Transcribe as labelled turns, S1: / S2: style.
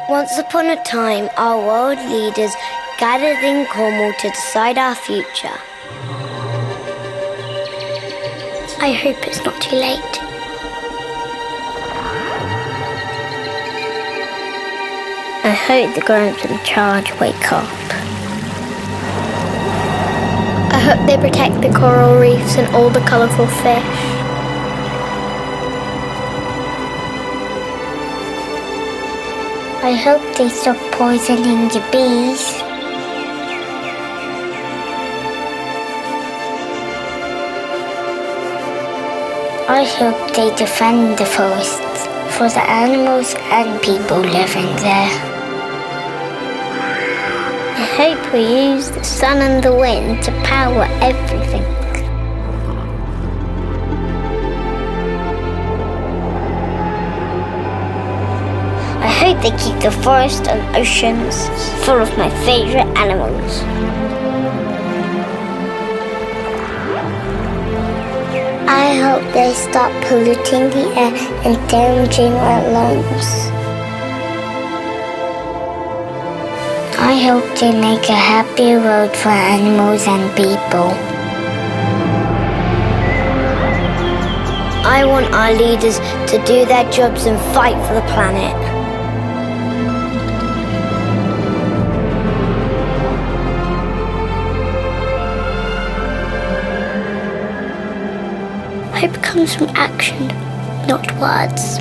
S1: Once upon a time, our world leaders gathered in Cornwall to decide our future. I hope it's not too late. I hope the grown-ups in charge wake up. I hope they protect the coral reefs and all the colourful fish. I hope they stop poisoning the bees. I hope they defend the forests for the animals and people living there. I hope we use the sun and the wind to power everything. I hope they keep the forest and oceans full of my favourite animals. I hope they stop polluting the air and damaging our lungs. I hope they make a happier world for animals and people. I want our leaders to do their jobs and fight for the planet. Hope comes from action, not words.